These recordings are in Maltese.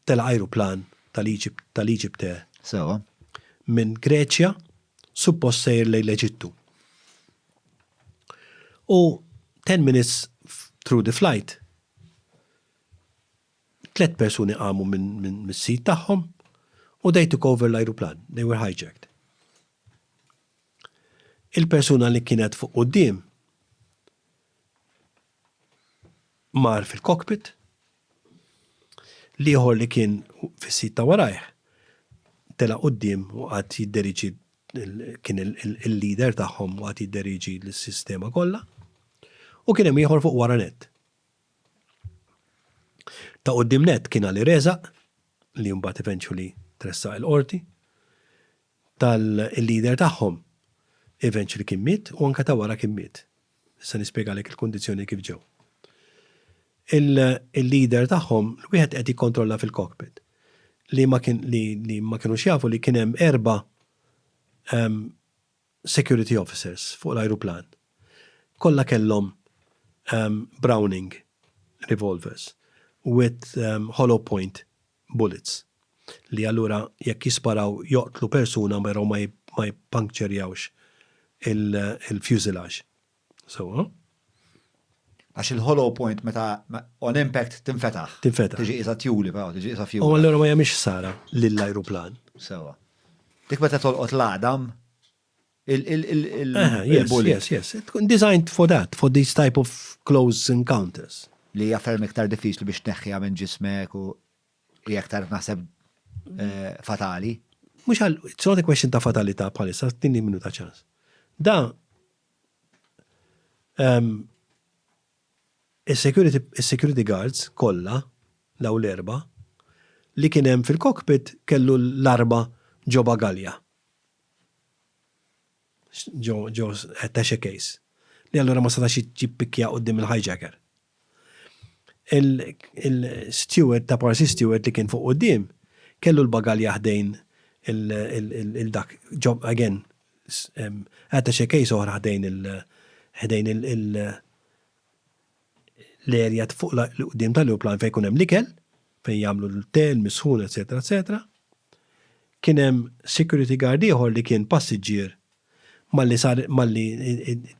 tal-ajruplan tal-Egypt Sewa. minn Greċja suppost sejr lejn l-Eġittu. U 10 minutes through the flight, 3 persuni qamu minn mis-sit tagħhom u they took over l-ajruplan. They were hijacked. Il-persuna li kienet fuq quddiem mar fil-cockpit, liħor li kien fis-sit ta' warajh tela quddiem u għad jidderiġi kien il-leader tagħhom u għad jidderiġi l-sistema kollha u kien hemm ieħor fuq wara net. Ta' quddiem net kien għali reżaq li mbagħad eventually tressaq il-qorti tal-leader tagħhom eventually kien miet u anke ta' wara kien miet. Issa nispjegalek il-kundizzjoni kif ġew. Il-leader tagħhom wieħed qed jikkontrolla fil-cockpit li ma kienux jafu li kien hemm 4 security officers fuq l-ajruplan. Kollha kellhom Browning revolvers with hollow point bullets li allura jekk jisparaw joqtlu persuna meraw ma jpuncturjawx il-fuselage. So, Għax il-hollow point meta on impact tinfetaħ. Tinfetaħ. Tiġi isa tjuli, tiġi isa U fjuli. allura ma jagħmilx sara lill-ajruplan. Sewa. Dik meta tolqot l-għadam, Yes. It's designed for that, for these type of close encounters. li jaffer miktar diffiċli biex neħħija minn ġismek u jaktar naħseb fatali. Mux għal, it's not a question ta' fatalità bħalissa, tinni minuta ċans. Da, il-security guards kolla, law l-4, li kienem fil-cockpit kellu l-4 ġo bagalja. Ġo attache case. Li allura ma setax ġippikja qoddim il-hijacker. Il-steward ta' parsi steward li kien fuq qoddim kellu l-bagalja ħdejn il-dak, job again, attache case oħra ħdejn l-area fuq l-qoddim tal-ajruplan fejn kun hemm l-ikel, fejn jagħmlu l-tel, misħun, etc. Kien hemm security guard ieħor li kien passiġġier malli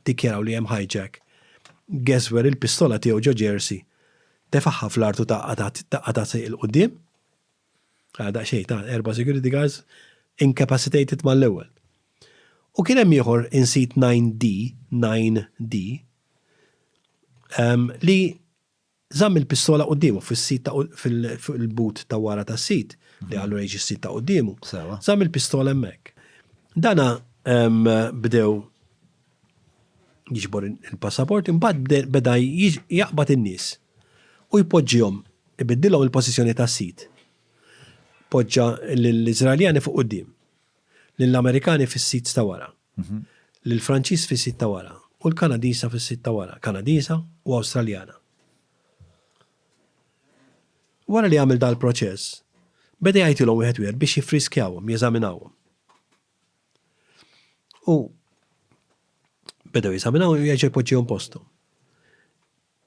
dikjaraw li hemm hijack. Guess where il-pistola tiegħu ġo Jersey tefaħħa fl-artu ta' il-qoddim. Għada xejn ta' 4 security guards incapacitated mal-ewwel. U kien hemm ieħor insit 9D li żamm il-pistola quddiemu fis-sit fil-but ta' wara tas-sit li għallu reġi s-sit ta' quddiemu. Żamm il-pistola hemmhekk. Dana bdew jiġbor il-passaport, imbagħad beda jaqbad in-nies u jpoġġihom, ibiddilhom il-pożizzjoni tas-sit. Poġġa l-Iżraeljani fuq quddiem, lill-Amerikani fis-sit ta' wara, lill-Franċiż fis-sit ta' wara u l-Kanadisa fis-sit ta' wara, Kanadisa u Awstraljana. Wara li għamil dal-proċess, beda jgħidilhom wieħed biex jiffriskjawhom, jeżaminawhom. U beda jeżaminawhom u jerġa' jpoġġihom posthom.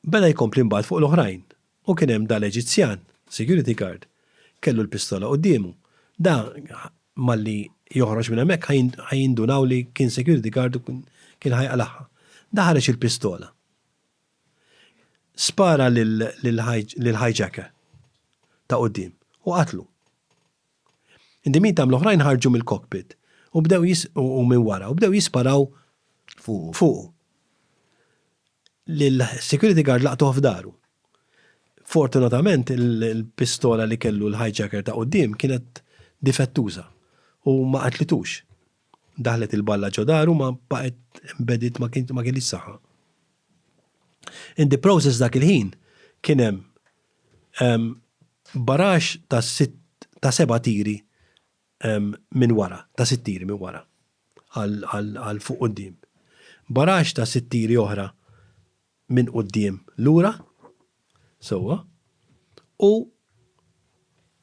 Beda jkompli mbagħad fuq l-oħrajn u kien hemm dal-Eġizzjan, security guard, kellu l-pistola qudiemu. Da malli joħroġ minn hemmhekk ħajindunaw li kien security guard u kien ħajqalaħħa. Da ħareġ il-pistola. Spara lil-hijacker ta' qudiem u qatlu. Indi tam l-oħrajn ħarġu mill-cockpit u bdew u minn wara u bdew jisparaw fuq. Lil-security guard laqtuh f'daru. Fortunatament il-pistola li kellu l-hijacker ta' qudiem kienet difettuża u ma qatlitux. Daħlet il-balla ġo daru ma baqgħet embedded ma kien saħħa. In the process dak il-ħin kien hemm barax ta' 7 tiri minn wara, ta' 6 tiri minn wara għal fuq quddiem. Barax ta' 6 tiri oħra minn quddiem lura, sewwa, u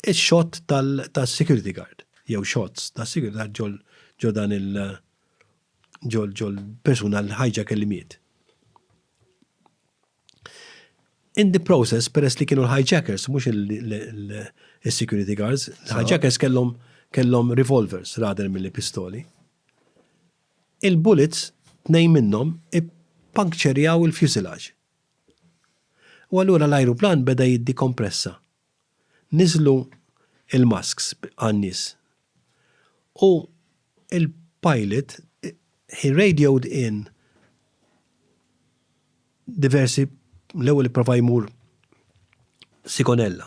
il-shot tal-security guard, jew shots tas-security guard ġo dan il-persuna l-hijacker li miet. in the process, peress li kienu l-hijackers, mux il-security guards, l-hijackers kellhom revolvers rather mill pistoli. Il-bullets, 2 minnhom, ippuncċerjaw il-fuselage. U allura l-ajruplan beda jiddikompressa. Niżlu il-masks għan-nies. U il-pilot, he radioed in diversi l-ewwel ipprova jmur Sigonella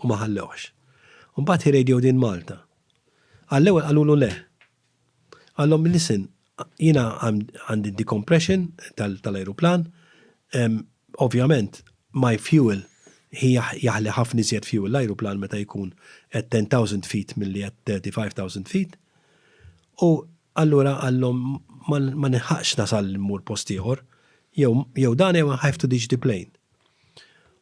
u ma ħallewx. Mbagħad hi radio din Malta. Għall-ewwel qalulu le. Għallhom listen, jiena għandi decompression tal-ajruplan, ovvjament my fuel jaħli ħafna iżjed fuel l-ajruplan meta jkun at 10,000 feet milli at 35,000 feet. U allura għallhom ma nħaqx nasal mmur post ieħor. Jew dan jew I have to ditch the plane.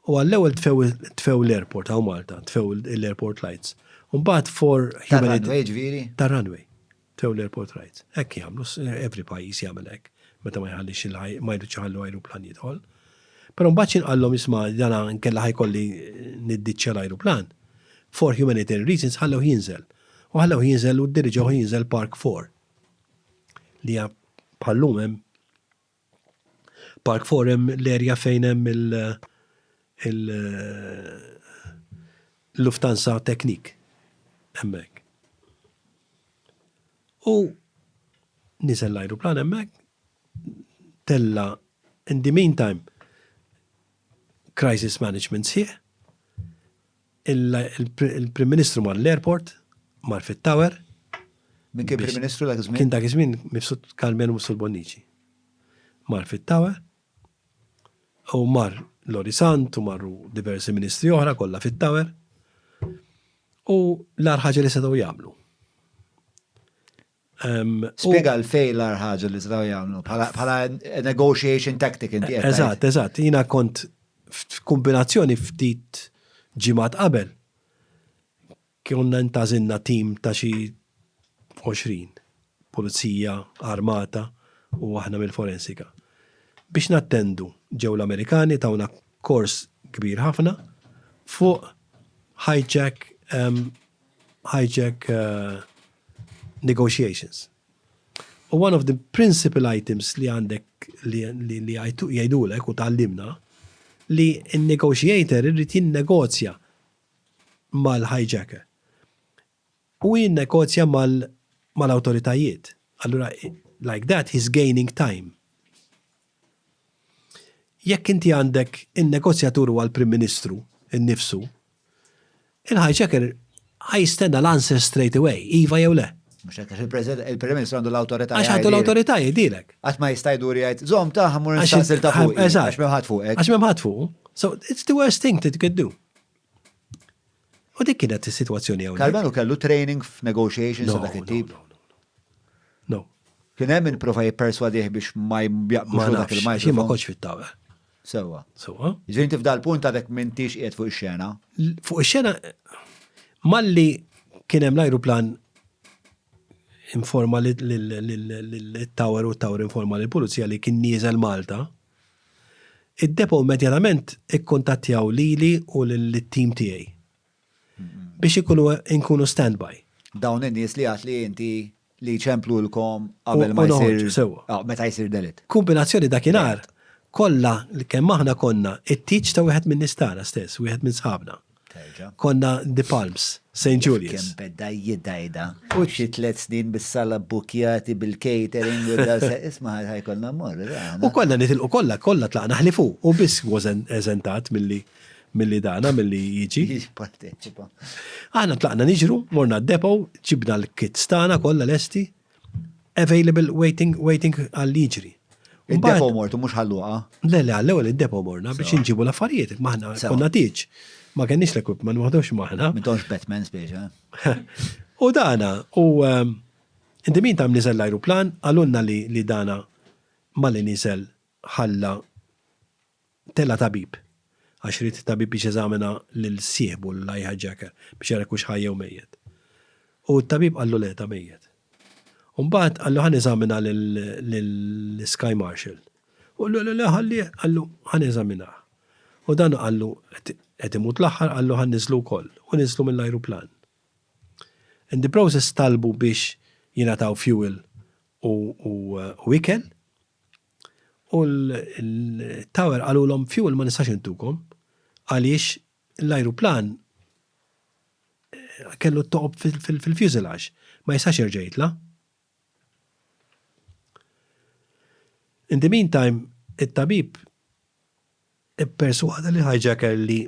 U għall-ewwel tfew l-airport għaw Malta, tfew l-airport lights. Mbagħad for Tar-runway ġifieri? Tar-runway. Tfew l-airport lights. Hekk jagħmlu, every pajjiż jagħmel hekk, meta ma jħallix ma jridx iħallu ajruplan jidħol. Però mbagħad xinqallhom isma' dana nkella ħajkolli niddiċċja l-ajruplan. For humanitarian reasons ħallew jinżel. U ħallew jinżel u ddirġew jinżel Park 4. Li hija bħallum hemm Park 4 hemm l-erja fejn hemm il-Lufthansa Teknik. Hemmhekk. U niżel l-ajruplan hemmhekk, tella in the meantime crisis management sieħ, il-Prim Ministru mar l-airport, mar fit-tower. Min kien Prim Ministru dak iż-żmien? Kien dak iż-żmien Mifsud Kalmen u Mifsud Bonnici. Mar fit-tower, u mar l-Orisant, u marru diversi ministri oħra kollha fit-tower, u l-arħaġa li setgħu jagħmlu. Spiega l-fej l-arħaġa li setgħu jagħmlu bħala negotiation tactic inti qed. Eżatt. Jiena kont f'kombinazzjoni ftit ġimgħat qabel kienna ntażilna tim ta' xi 20 pulizija, armata u aħna mill-forensika. Biex nattendu ġew l-Amerikani tawna kors kbir ħafna fuq hijack negotiations. U one of the principal items li għandek li jgħidulek u tallimna li il-negotiator irrid jinnegozja mal-hijacker. U jinnegozja mal-autoritajiet. Allura, like that, he's gaining time. Jekk inti għandek il-negozjatur u għal-Prim Ministru, il-nifsu, il-hijacker ħajstenna l-answer straight away, iva jew le. Mux il-Prim Ministru għandu l-autorità. Għax għandu l-autorità jgħidilek. Għax ma jistajdu jgħid, zom taħ mur nistansil ta' fuq. Għax memħat fuq. Għax memħat fuq. So it's the worst thing that you could do. U dik kienet is-sitwazzjoni hawn. Kalmenu kellu training f'negotiations u dak it-tip. No. Kien hemm min prova jipperswadih biex ma jbjaqbux dak il-majt. Xi ma kontx fit-tower. Sewa. Sewa. Ġifieri inti f'dal punt għadek m'intix qiegħed fuq ix-xena. Fuq ix-xena malli kien hemm l-ajruplan informa l-tower u tower informa l-pulizija li kien nieżel Malta. Id-depo immedjatament ikkontattjaw lili u l-tim tiegħi biex inkunu stand-by. Dawn in-nies li għat li inti li ċemplu l-kom qabel ma jsir. Meta jsir delit. Kombinazzjoni dakinhar kollha li kemm aħna konna it-teach ta' wieħed minn nistana stess, wieħed minn sħabna. Konna The Palms, St. Julius. Kem bedda jiddajda. U xi 3 snin bis-sala bukjati bil-catering u da isma' ħajkollna mmor. U kollha nitilqu kollha tlaqna ħlifu u biss wasn't eżentat milli dana, milli jiġi. Aħna tlaqna niġru, morna d-depo, ġibna l-kits tagħna kollha lesti, available waiting għal jiġri. Id-depo mortu mhux ħalluqa. Le, għall-ewwel id-depo morna biex inġibu l-affarijiet, maħna konna tiġ. Ma kenniex l-equipment, ma nħodux maħna. Mintonx Batman speċa. U dana, in the meantime nizel l-ajruplan, għalunna li dana ma li nizel ħalla tella tabib. Għaxrit tabib biex eżamina l-sieħbu l-hijacker biex jarekux ħajja u mejjet. U tabib għallu le ta' mejjet. Umbat għallu ħan eżamina l-Sky Marshal. U l-ħalli għallu ħan eżamina. U dan għallu, qed imut l-aħħar għallu ħanniżlu wkoll u niżlu mill-ajruplan. In the process talbu biex jingħataw fuel u ikel u l-tower għalulhom fuel ma nistax intukom għaliex l-ajruplan kellu toqob fil-fuselage ma jistax jerġa' jitla'. In the meantime, it-tabib persuada li hijacker li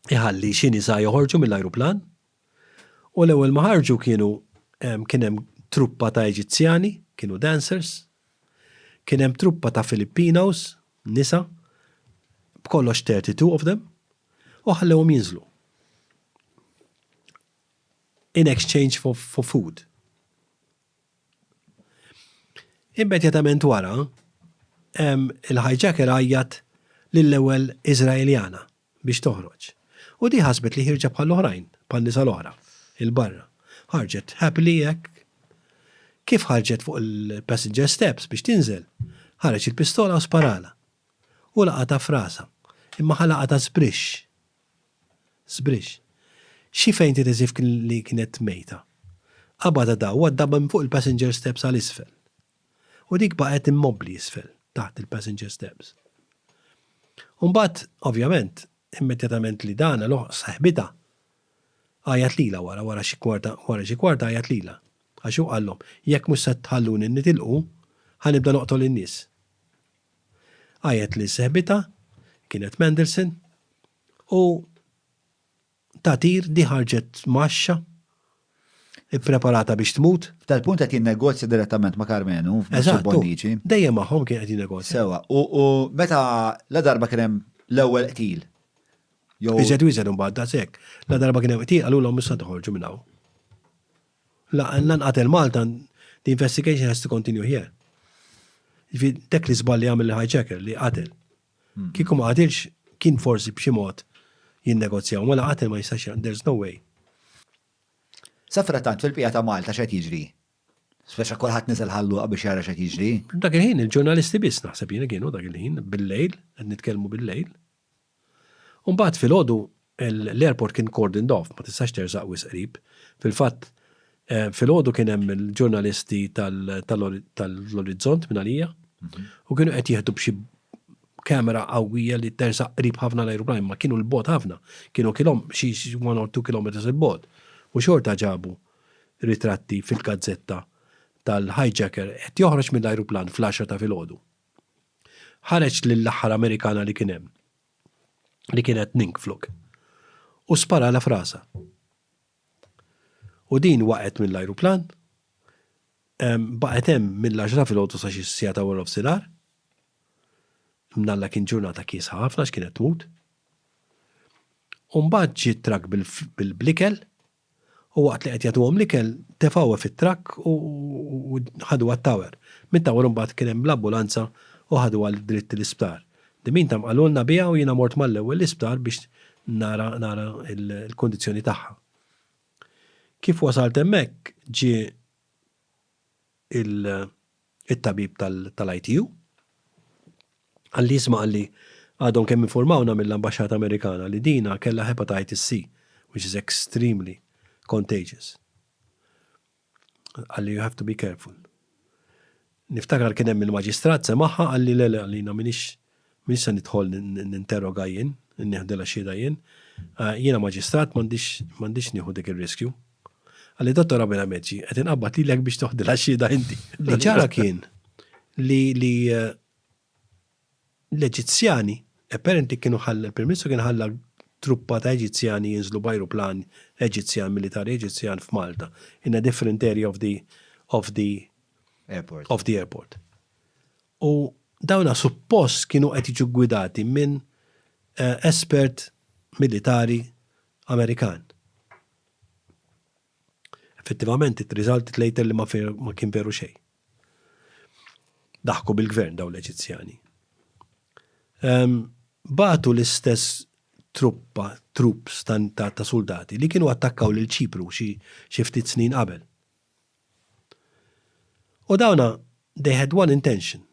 iħalli xi nisa joħorġu mill-ajruplan u l-ewwel ma ħarġu kien hemm truppa ta' Eġizzjani, kienu dancers, kien hemm truppa ta' Filipinos, nisa, b'kollox 32 of them, u ħallewhom jinżlu. In exchange for food. Immedjatament wara, il-hijacker għajjat lill-ewwel Iżraeljana biex toħroġ. U di ħasbet li ħirġa bħall-oħrajn, bħal-nisa l-oħra, il-barra. Ħarġet happily hekk. Kif ħarġet fuq il-passenger steps biex tinżel? Ħareġ il-pistola u sparala. U laqata frasa. Imma ħalaqata sbrix. Sbrix. Xi fejn titezif li kienet mejta. Qabada daw għaddabba fuq il-passenger steps għal-isfel. U dik baqgħet immobli isfel taħt il-passenger steps. Umbat, ovvjament, immedjatament li dana saħbita għajat lila wara xi kwarta għajat lila. Għaxu għallhom, jekk mhux se tħalluni nitilqu, ħanibda noqtol in-nies. Għajat li saħbita kienet Mendelssohn u tatir di ħarġet maxxa ippreparata biex tmut. Tal-punt qed jinnegozja direttament ma' Karmenu Medici. Dejjem magħhom kien qed jinnegozja. Sewa, u meta la darba kien hemm l-ewwel qtil. Iżed wieżed imbagħad daqshekk. La darba kien hemm qtil għalulhom mhux se toħorġu minn hawn. Lanqatel Malta, the investigation has to continue here. Dak li żball li għamel il-hijacker li qatel. Kieku ma qatilx kien forsi b'xi mod jinnegozjaw, ma la qatel ma jistax, there's no way. Safrattant fil-pija ta' Malta x'qed jiġri? Speċa kulħadd niżel ħallu biex jara x'qed jiġri. Dak il-ħin il-ġurnalisti biss naħseb jiena kienu dak il-ħin bil-lejl, qed nitkellmu bil-lejl. U mbagħad filgħodu l-airport kien cordoned off, ma tistax tersaq wisq qrib. Fil-fatt filgħodu kien hemm il-ġurnalisti tal-Orizzont minn għalija u kienu qed jieħdu b'xi kamera qawwija li tersaq qrib ħafna l-ajruplan, ma kienu l-bot ħafna, kienu xi 1 or 2 kilometers il-bot. U xorta ġabu ritratti fil-gazzetta tal-hijacker qed joħroġ mill-ajruplan fl-10 ta' filgħodu. Ħareġ lill-aħħar Amerikana li kien hemm, li kienet ninkfluk, u spara la frasa. U din waqgħet mill-ajruplan, baqgħet hemm mill-10 ta' filgħodu sa xi sija ta' wara f'sinar. Mnalla kien ġurnata kiesħa ħafna x'kienet tmut. U mbagħad ġiet trak bil-blikel u waqt li qed jagħtuhom l-ikel tefgħu fit-trakk u ħadu għat-tower. Mit-tower mbagħad kien hemm l-ambulanza u ħadu għal dritt l-isptar. Dimin tam qalulna biha u jiena mort mal-ewwel l-isptar biex nara l-kondizzjoni tagħha. Kif wasalt hemmhekk ġie il-tabib tal-ITU għalli jisma' għalli għadhom kemm informawna mill-Ambaxxata Amerikana li dina kellha hepatitis C, which is extremely contagious. Għalli you have to be careful. Niftakar kien hemm il-maġistrat semaħħa għalli għallina minix se nidħol ninterroga jien, nieħdela xhieda jien. Jiena maġistrat m'għandix nieħu dik ir-riskju. Għalli dottor Abela Medici qed inqabbad lilek biex toħdilha xhieda inti. Li ġara kien li l-Eġizzjani apparently kienu il-permissu kien ħalla truppa ta' Eġizzjani jinżlu b'ajruplan Eġizzjan, militari Eġizzjan f'Malta, in a different area of the airport. U dawna suppost kienu qed jiġu gwidati minn espert militari Amerikan. Effettivament, it-riżulti later li ma kien veru xejn. Daħku bil-gvern daw l-Eġizzjani. Batu l-istess troops ta' soldati li kienu attakkaw lil ċipru xi ftit snin qabel. U dawna, they had one intention.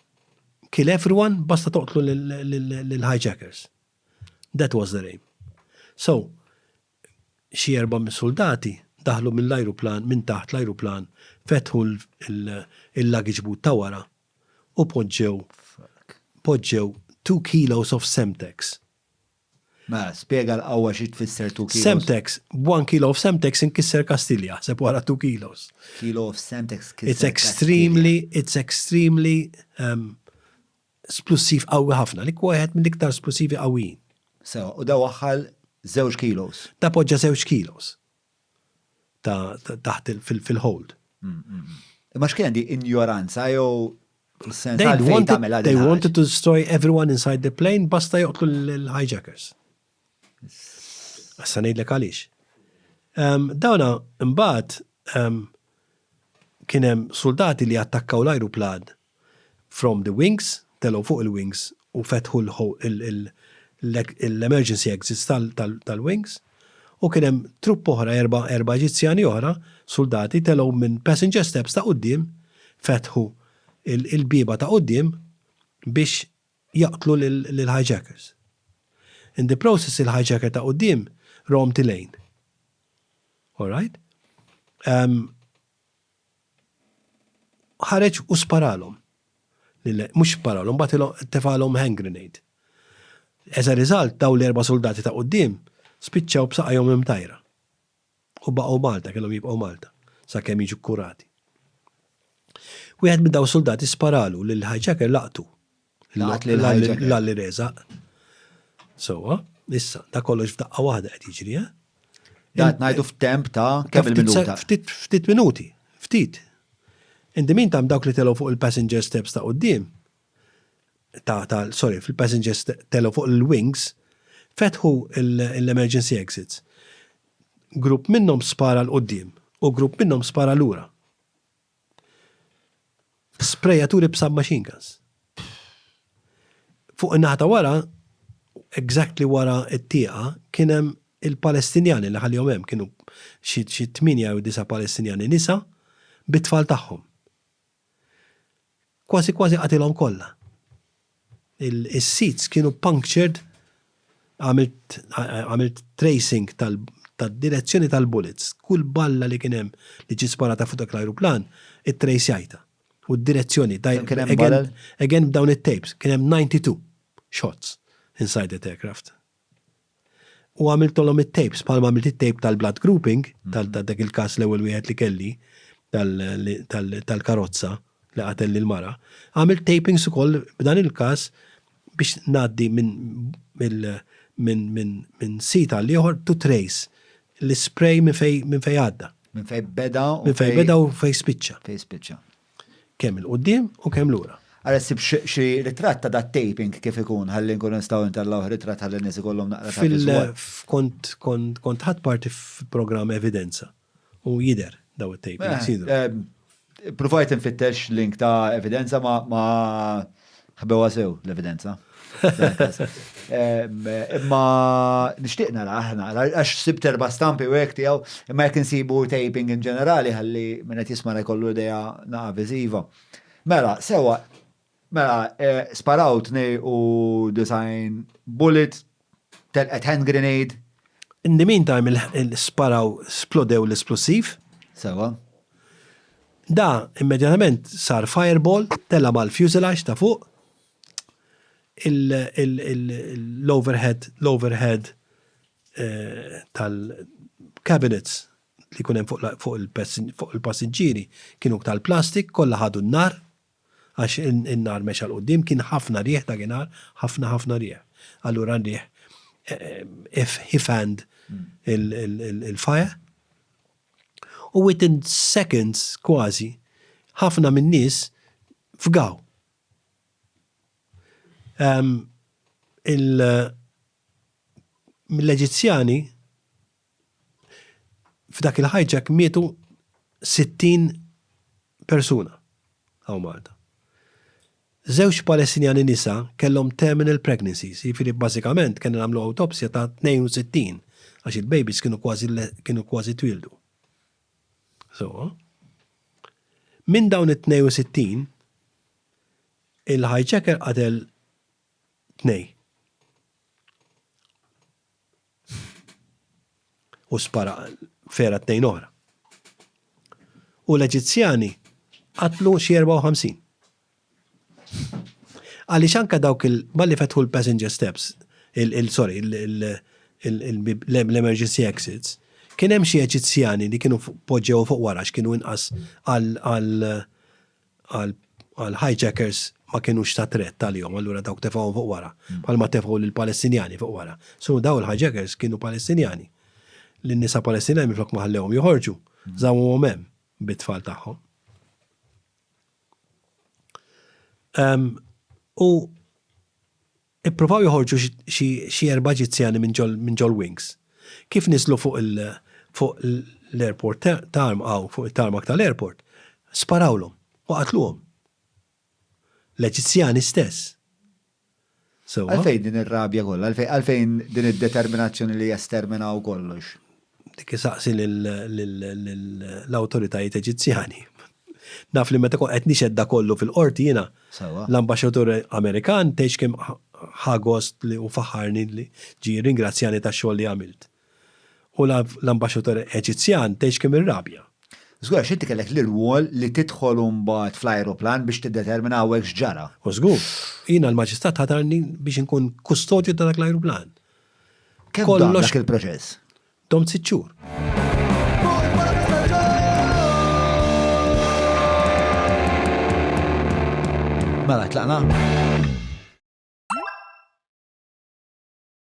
Kill everyone basta toqtlu l-hijackers. That was their aim. So, xi 4 soldati daħlu mill-ajruplan, minn taħt l-ajruplan, fetħu il-luggage boot ta' wara u poġġew 2 kilos of Semtex. Ma, spiega l-qawwa xi tfisser 2 kilos. Semtex, 1 kilo of Semtex inkisser Kastilja, seb wara 2 kilos. Kilo of Semtex It's extremely splussiv qawwi ħafna, li wieħed mill-iktar splussivi qawwijin. So, u da waħħal 2 kilos. Da poġġa 2 kilos taħt fil-hold. Ma x'kien di ignoranza jew They wanted to destroy everyone inside the plane basta joqtlu l-hijackers. Issa ngħidlek għaliex. Dawna imbagħad kien hemm soldati li attakkaw l-ajruplan from the wings, telgħu fuq il-wings u fetħu l-emergency exits tal-wings u kien hemm trupp oħra erba' Eġizzjani oħra, soldati telgħu minn passenger steps ta' quddiem fetħu il-biba ta' qoddim biex jaqtlu l-hijackers. In the process, il-hijacker ta' qoddim roamed the lane. All right? Ħareġ u sparalhom. Mhux sparalhom, bat tefalhom hand grenade. As a result, daw l-4 soldati ta' qoddim spiċċaw b'saqajhom imtajra. U baqgħu Malta, kellhom jibqgħu Malta, sakemm jiġu kurati. Wieħed minn daw soldati sparalu lill-hijacker laqtu. L-għalli reżaq. So, issa, da kollox f'daqqa waħda qed jiġri, Dat ngħidu f'temp ta' kemm il-minuta. Ftit minuti, ftit. In the meantime dawk li telgħu fuq il-passenger steps ta' quddiem, fil-passenger telgħu fuq il-wings, fetħu l-emergency exits. Grupp minnhom spara l-qudiem u grupp minnhom spara lura. Sprejaturi b'submachine guns. Fuq in-naħta wara, exactly wara t-tieqa, kien hemm il-Palestinjani li ħallihom hemm kienu xi 8 jew 9 Palestinjani nisa bit-tfal tagħhom. Kważi qatilhom kollha. Is-seats kienu punctured, għamilt tracing tad-direzzjoni tal-bullets. Kull balla li kien hemm li ġi sparata fuq dak l-ajruplan, it-tracjajta. U d-direzzjoni. Again b'dawn it-tapes, kien hemm 92 shots inside the aircraft. U għamiltolhom it-tapes, bħalma għamilt it-tape tal-blood grouping, dak il-każ l-ewwel wieħed li kelli, tal-karozza li qatel l-mara, għamilt tapings ukoll b'dan il-każ biex ngħaddi minn sita li ieħor to trace l-spray minn fej għadda. Minn fej beda u fej spiċċa. Kemm il-qudiem u kemm lura. Għara sib xi ritratt ta' dat taping kif ikun, ħalli nkun nistgħu ntallaw ritratt ħalli nies ikollhom naqra kont ħadd parti f'programm Evidenza u jidher daw it-taping. Provajt infittex link ta' Evidenza ma ħabewa sew l-Evidenza. Imma nixtieq nara aħna, għax sibt 4 stampi u hekk tiegħu, imma jekk insibu taping in ġenerali ħalli min qed jisma' jkollu idea naqa' viżiva. Mela, sewa, sparaw 2 u design bullet, telqet hand grenade. In the meantime, sparaw splodew l-esplosiv. Sewa. Da, immedjatament sar fireball, tella mal-fuselage ta' fuq, l-overhead tal-cabinets li kunem fuq il-passeġġieri kienu tal-plastik, kollha ħadu n-nar, għax in-nar mexa l-qoddim, kien ħafna rieħ ta' kienar, ħafna rieħ. Allura rieħ if-hand il-fire. U within seconds kważi, ħafna minn nies fgaw. Mill-Eġizzjani f'dak il-hijack mietu 60 persuna għaw Malta. 2 Palestinjani nisa kellhom terminal pregnancies, jifieri bażikament kienu nagħmlu autopsja ta' 62 għax il-babies kienu kważi twildu. So, minn dawn it-62 il-hijacker qatel 2. u spara fera 2 oħra. U l-Eġizzjani qatlu xi 54. Għaliex anke dawk malli fetħu l-passenger steps, l-emergency exits, kien hemm xi Eġizzjani li kienu poġġew fuq wara kienu inqas għal hijackers ma kienux ta' tret tal-jom, allura dawk tefgħu fuq wara, bħalma tefgħu lill-Palestinjani fuq wara. So daw il-hijackers kienu Palestinjani. L-nisa Palestinjani minflok ma ħallewhom joħorġu, żammhom hemm bit-tfal tagħhom. U ippruvaw joħorġu xi 4 Eġizzjani minn ġol wings. Kif nislu fuq l-airport fuq it-tarmak tal-airport, sparawlhom u qatluhom. L-Eġizzjani stess. Għalfejn din ir-rabja kollha, għalfejn din id-determinazzjoni li jesterminaw kollox. Dik isaqsi l-awtoritajiet Eġizzjani. Naf li meta qed nixedda kollu fil-qorti jiena l-ambaxxatur Amerikan tgħix kemm ħagost li u faħarni li ġi ringrazzjani tax-xogħol li għamilt. U l-ambaxxatur Eġizzjan tgħix kemm irrabja. Żgur x'inti kellek l-rwol li tidħol mbagħad fl-ajruplan biex tiddetermina hawnhekk x'ġara. U żgur, jiena l-maġistrat ħatarni biex inkun kustodju ta' dak l-ajruplan. Kemm dak il-proċess? Dom 6 xhur. Mela tlaqna?